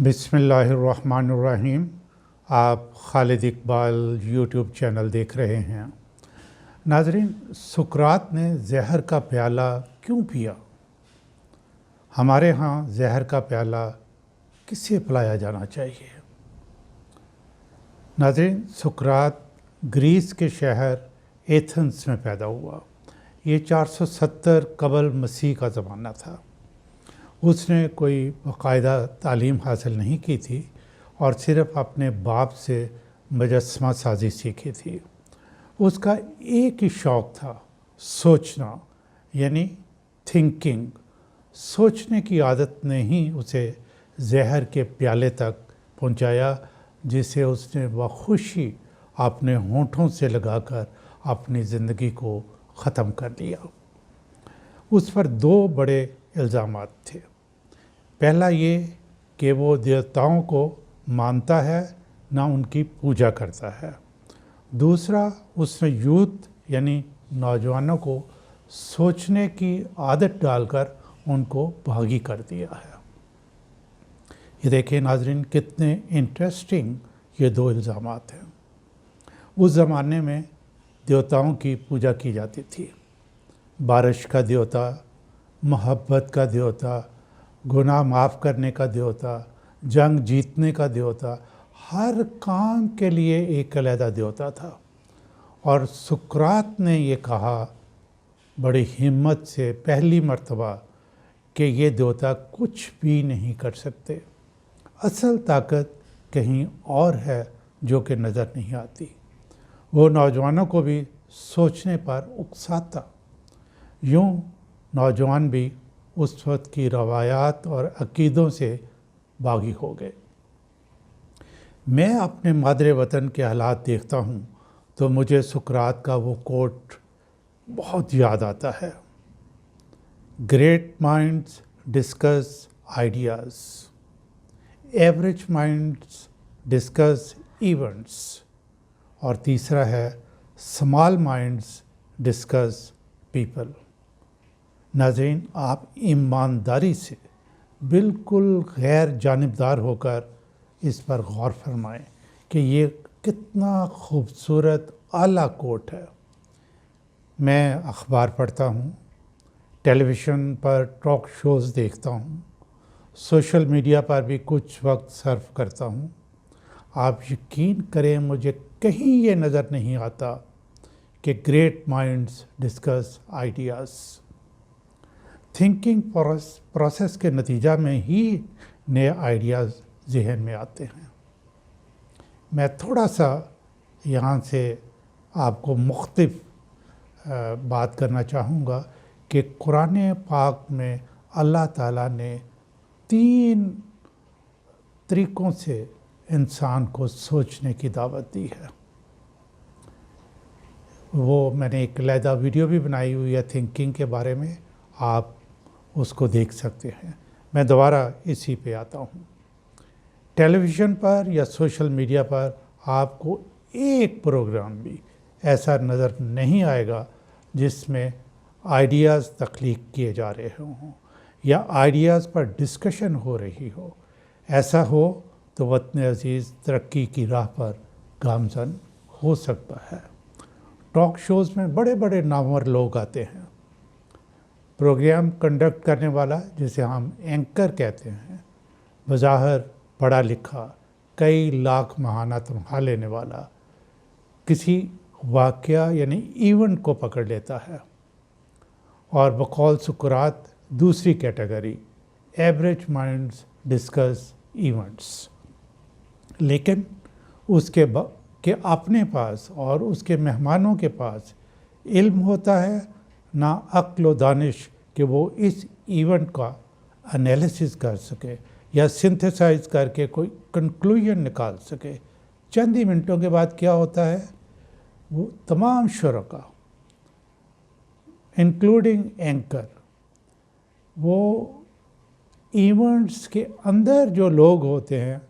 बिस्मिल्लाहिर्रहमानिर्रहीम। आप Khalid Iqbal YouTube channel देख रहे हैं। नाज़रीन, सुकरात ने जहर का प्याला क्यों पिया? हमारे यहाँ जहर का प्याला किसे पिलाया जाना चाहिए? नाज़रीन, सुकरात ग्रीस के शहर एथेंस में पैदा हुआ। ये 470 कबल मसीह का ज़माना था। उसने कोई बाकायदा तालीम हासिल नहीं की थी और सिर्फ़ अपने बाप से मुजस्समा साजी सीखी थी। उसका एक ही शौक़ था, सोचना, यानी थिंकिंग। सोचने की आदत ने ही उसे जहर के प्याले तक पहुंचाया, जिसे उसने बखुशी अपने होंठों से लगाकर अपनी ज़िंदगी को ख़त्म कर लिया। उस पर दो बड़े इल्ज़ामात थे। पहला ये कि वो देवताओं को मानता है, ना उनकी पूजा करता है। दूसरा, उसने यूथ यानी नौजवानों को सोचने की आदत डालकर उनको भागी कर दिया है। ये देखिए नाज़रीन, कितने इंटरेस्टिंग ये दो इल्ज़ामात हैं। उस ज़माने में देवताओं की पूजा की जाती थी। बारिश का देवता, मोहब्बत का देवता, गुनाह माफ़ करने का देवता, जंग जीतने का देवता, हर काम के लिए एक अलग देवता था। और सुकरात ने ये कहा बड़ी हिम्मत से पहली मर्तबा कि ये देवता कुछ भी नहीं कर सकते। असल ताकत कहीं और है जो कि नज़र नहीं आती। वो नौजवानों को भी सोचने पर उकसाता। यूँ नौजवान भी उस वक्त की रवायात और अकीदों से बागी हो गए। मैं अपने मादरे वतन के हालात देखता हूँ तो मुझे सुकरात का वो कोट बहुत याद आता है। Great minds discuss ideas, average minds discuss events, और तीसरा है स्मॉल माइंड्स डिस्कस पीपल। नाज़रीन, आप ईमानदारी से बिल्कुल गैर जानिबदार होकर इस पर गौर फरमाएं कि ये कितना खूबसूरत आला कोट है। मैं अखबार पढ़ता हूँ, टेलीविज़न पर टॉक शोज़ देखता हूँ, सोशल मीडिया पर भी कुछ वक्त सर्फ करता हूँ। आप यकीन करें, मुझे कहीं ये नज़र नहीं आता कि great minds discuss ideas. Thinking process के नतीजा में ही नए आइडियाज़ जहन में आते हैं। मैं थोड़ा सा यहाँ से आपको मुख्तलिफ बात करना चाहूँगा कि कुरान पाक में अल्लाह ताला ने 3 तरीक़ों से इंसान को सोचने की दावत दी है। वो मैंने एक अलहदा वीडियो भी बनाई हुई है थिंकिंग के बारे में, आप उसको देख सकते हैं। मैं दोबारा इसी पे आता हूँ। टेलीविज़न पर या सोशल मीडिया पर आपको एक प्रोग्राम भी ऐसा नज़र नहीं आएगा जिसमें आइडियाज़ तख्लीक किए जा रहे हों या आइडियाज़ पर डिस्कशन हो रही हो। ऐसा हो तो वतन अज़ीज़ तरक्की की राह पर गामज़न हो सकता है। टॉक शोज़ में बड़े बड़े नामवर लोग आते हैं। प्रोग्राम कंडक्ट करने वाला, जिसे हम एंकर कहते हैं, बज़ाहिर पढ़ा लिखा, कई लाख माहाना तनख्वाह लेने वाला, किसी वाक़या यानी इवेंट को पकड़ लेता है और बकौल सुकरात दूसरी category average minds discuss events. लेकिन उसके अपने पास और उसके मेहमानों के पास इल्म होता है, ना अक्ल व दानिश कि वो इस इवेंट का एनालिसिस कर सके या सिंथेसाइज करके कोई कंक्लूजन निकाल सके। चंद ही मिनटों के बाद क्या होता है, वो तमाम शुरका इंक्लूडिंग एंकर, वो इवेंट्स के अंदर जो लोग होते हैं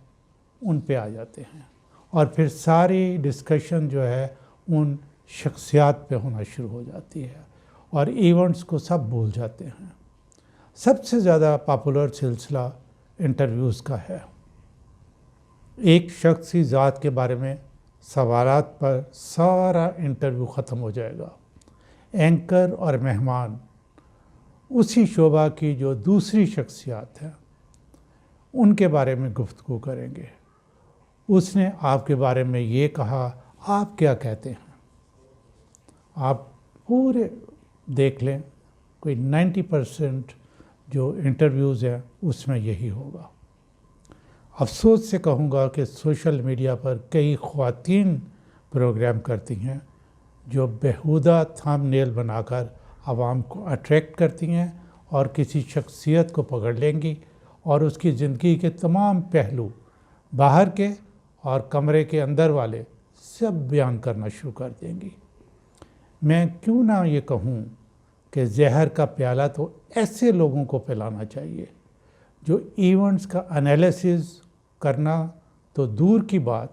उन पे आ जाते हैं और फिर सारी डिस्कशन जो है उन शख्सियात पे होना शुरू हो जाती है और इवेंट्स को सब भूल जाते हैं। सबसे ज़्यादा पॉपुलर सिलसिला इंटरव्यूज़ का है। ایک شخصی ذات کے بارے میں سوالات پر سارا انٹرویو ختم ہو جائے گا۔ اینکر اور مہمان اسی شعبہ کی جو دوسری شخصیات ہیں ان کے بارے میں گفتگو کریں گے۔ اس نے آپ کے بارے میں یہ کہا، آپ کیا کہتے ہیں؟ آپ پورے دیکھ لیں، کوئی 90% جو انٹرویوز ہیں اس میں یہی ہوگا۔ افسوس سے کہوں گا کہ سوشل میڈیا پر کئی خواتین پروگرام کرتی ہیں جو بیہودہ تھام نیل بنا کر عوام کو اٹریکٹ کرتی ہیں اور کسی شخصیت کو پکڑ لیں گی اور اس کی زندگی کے تمام پہلو، باہر کے اور کمرے کے اندر والے، سب بیان کرنا شروع کر دیں گی۔ میں کیوں نہ یہ کہوں کہ زہر کا پیالہ تو ایسے لوگوں کو پلانا چاہیے جو ایونٹس کا انالیسز کرنا تو دور کی بات،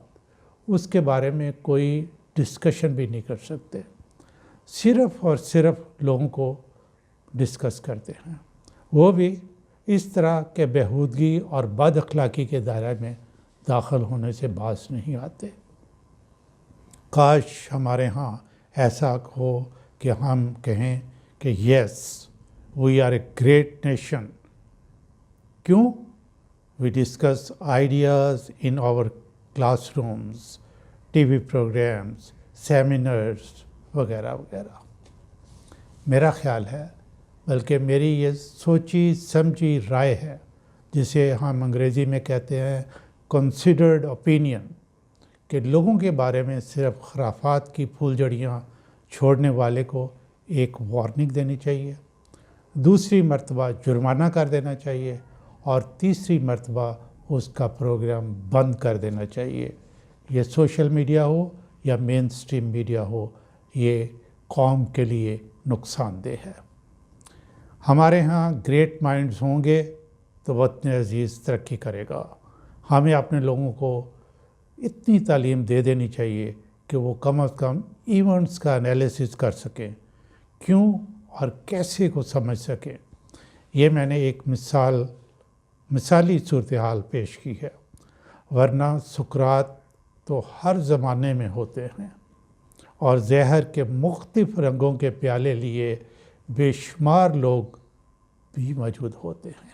اس کے بارے میں کوئی ڈسکشن بھی نہیں کر سکتے، صرف اور صرف لوگوں کو ڈسکس کرتے ہیں، وہ بھی اس طرح کے بیہودگی اور بد اخلاقی کے دائرے میں داخل ہونے سے باز نہیں آتے۔ کاش ہمارے ہاں ایسا ہو کہ ہم کہیں کہ yes we are a great nation. کیوں؟ We discuss ideas in our classrooms, TV programmes, seminars وغیرہ وغیرہ۔ میرا خیال ہے، بلکہ میری یہ سوچی سمجھی رائے ہے، جسے ہم انگریزی میں کہتے ہیں کنسیڈرڈ اوپینین، کہ لوگوں کے بارے میں صرف خرافات کی پھول جڑیاں چھوڑنے والے کو ایک وارننگ دینی چاہیے، دوسری مرتبہ جرمانہ کر دینا چاہیے، اور تیسری مرتبہ اس کا پروگرام بند کر دینا چاہیے۔ یہ سوشل میڈیا ہو یا مین سٹریم میڈیا ہو، یہ قوم کے لیے نقصان دہ ہے۔ ہمارے ہاں گریٹ مائنڈز ہوں گے تو وطن عزیز ترقی کرے گا۔ ہمیں اپنے لوگوں کو اتنی تعلیم دے دینی چاہیے کہ وہ کم از کم ایونٹس کا انالیسس کر سکیں، کیوں اور کیسے کو سمجھ سکیں۔ یہ میں نے ایک مثالی صورتحال پیش کی ہے، ورنہ سقراط تو ہر زمانے میں ہوتے ہیں اور زہر کے مختلف رنگوں کے پیالے لیے بے شمار لوگ بھی موجود ہوتے ہیں۔